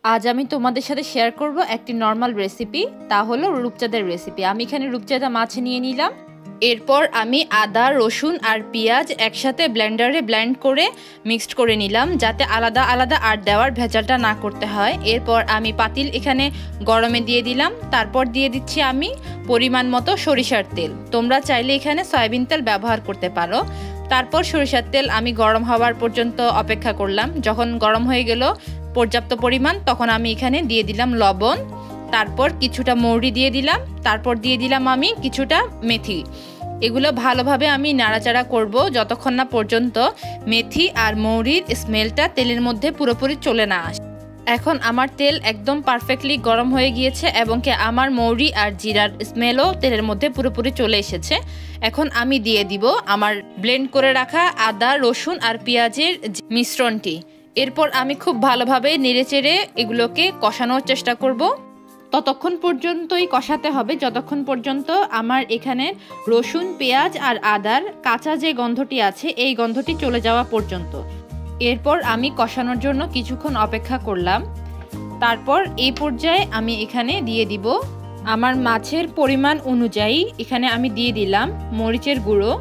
আজ আমি তোমাদের সাথে শেয়ার করব একটি নরমাল রেসিপি, তা হলো রূপচাঁদের রেসিপি। আমি এখানে রূপচাঁদা মাছ নিয়ে নিলাম। এরপর আমি আদা, রসুন আর পেঁয়াজ একসাথে ব্লেন্ডারে ব্লেন্ড করে মিক্সড করে নিলাম, যাতে আলাদা আলাদা আর দেওয়ার ভেজালটা না করতে হয়। এরপর আমি পাতিল এখানে গরমে দিয়ে দিলাম। তারপর দিয়ে দিচ্ছি আমি পরিমাণ মতো সরিষার তেল। তোমরা চাইলে এখানে সয়াবিন তেল ব্যবহার করতে পারো। তারপর সরিষার তেল আমি গরম হওয়ার পর্যন্ত অপেক্ষা করলাম। যখন গরম হয়ে গেল পর্যাপ্ত পরিমাণ, তখন আমি এখানে দিয়ে দিলাম লবণ, তারপর কিছুটা মৌরি দিয়ে দিলাম, তারপর দিয়ে দিলাম আমি কিছুটা মেথি। এগুলো ভালোভাবে আমি নাড়াচাড়া করব যতক্ষণ না পর্যন্ত মেথি আর মৌরির স্মেলটা তেলের মধ্যে পুরোপুরি চলে না আসে। এখন আমার তেল একদম পারফেক্টলি গরম হয়ে গিয়েছে এবং কি আমার মৌরি আর জিরার স্মেলও তেলের মধ্যে পুরোপুরি চলে এসেছে। এখন আমি দিয়ে দিব আমার ব্লেন্ড করে রাখা আদা, রসুন আর পেঁয়াজের মিশ্রণটি। এরপর আমি খুব ভালোভাবে নেড়েচেড়ে এগুলোকে কষানোর চেষ্টা করব। ততক্ষণ পর্যন্তই কষাতে হবে যতক্ষণ পর্যন্ত আমার এখানে রসুন, পেঁয়াজ আর আদার কাঁচা যে গন্ধটি আছে এই গন্ধটি চলে যাওয়া পর্যন্ত। এরপর আমি কষানোর জন্য কিছুক্ষণ অপেক্ষা করলাম। তারপর এই পর্যায়ে আমি এখানে দিয়ে দিব আমার মাছের পরিমাণ অনুযায়ী এখানে আমি দিয়ে দিলাম মরিচের গুঁড়ো,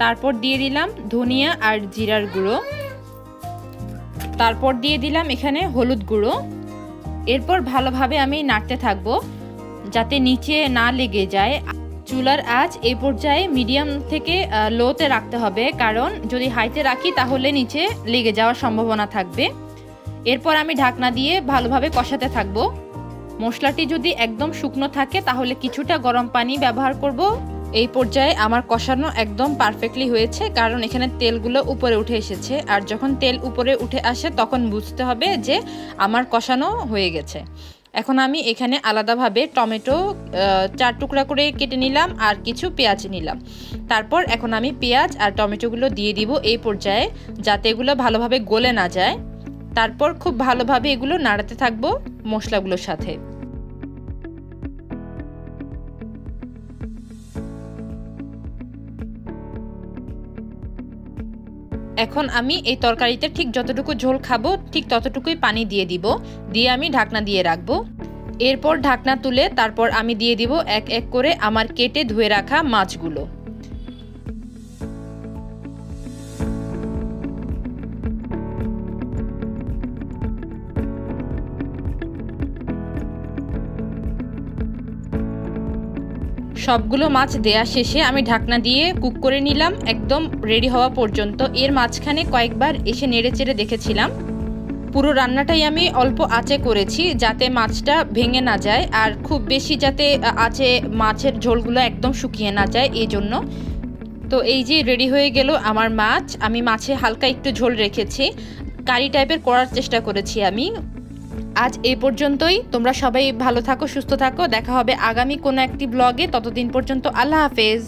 তারপর দিয়ে দিলাম ধনিয়া আর জিরার গুঁড়ো, তারপর দিয়ে দিলাম এখানে হলুদ গুঁড়ো। এরপর ভালোভাবে আমি নাড়তে থাকবো যাতে নিচে না লেগে যায়। চুলার আঁচ এই পর্যায়ে মিডিয়াম থেকে লোতে রাখতে হবে, কারণ যদি হাইতে রাখি তাহলে নিচে লেগে যাওয়ার সম্ভাবনা থাকবে। এরপর আমি ঢাকনা দিয়ে ভালোভাবে কষাতে থাকবো। মশলাটি যদি একদম শুকনো থাকে তাহলে কিছুটা গরম পানি ব্যবহার করব। এই পর্যায়ে আমার কষানো একদম পারফেক্টলি হয়েছে, কারণ এখানে তেলগুলো উপরে উঠে এসেছে। আর যখন তেল উপরে উঠে আসে তখন বুঝতে হবে যে আমার কষানো হয়ে গেছে। এখন আমি এখানে আলাদাভাবে টমেটো 4 টুকরা করে কেটে নিলাম আর কিছু পেঁয়াজ নিলাম। তারপর এখন আমি পেঁয়াজ আর টমেটোগুলো দিয়ে দিব এই পর্যায়ে, যাতে এগুলো ভালোভাবে গলে না যায়। তারপর খুব ভালোভাবে এগুলো নাড়াতে থাকবো মশলাগুলোর সাথে। এখন আমি এই তরকারিতে ঠিক যতটুকু ঝোল খাবো ঠিক ততটুকুই পানি দিয়ে দিব, দিয়ে আমি ঢাকনা দিয়ে রাখবো। এরপর ঢাকনা তুলে তারপর আমি দিয়ে দিব এক এক করে আমার কেটে ধুয়ে রাখা মাছগুলো। সবগুলো মাছ দেয়া শেষে আমি ঢাকনা দিয়ে কুক করে নিলাম একদম রেডি হওয়া পর্যন্ত। এর মাঝখানে কয়েকবার এসে নেড়েচেড়ে দেখেছিলাম। পুরো রান্নাটাই আমি অল্প আঁচে করেছি যাতে মাছটা ভেঙে না যায়, আর খুব বেশি যাতে আঁচে মাছের ঝোলগুলো একদম শুকিয়ে না যায় এই জন্য। তো এই যে রেডি হয়ে গেল আমার মাছ। আমি মাছে হালকা একটু ঝোল রেখেছি, কারি টাইপের করার চেষ্টা করেছি আমি। আজ এই পর্যন্তই। তোমরা সবাই ভালো থাকো, সুস্থ থাকো। দেখা হবে আগামী কোনো একটি ব্লগে। ততদিন পর্যন্ত আল্লাহ হাফেজ।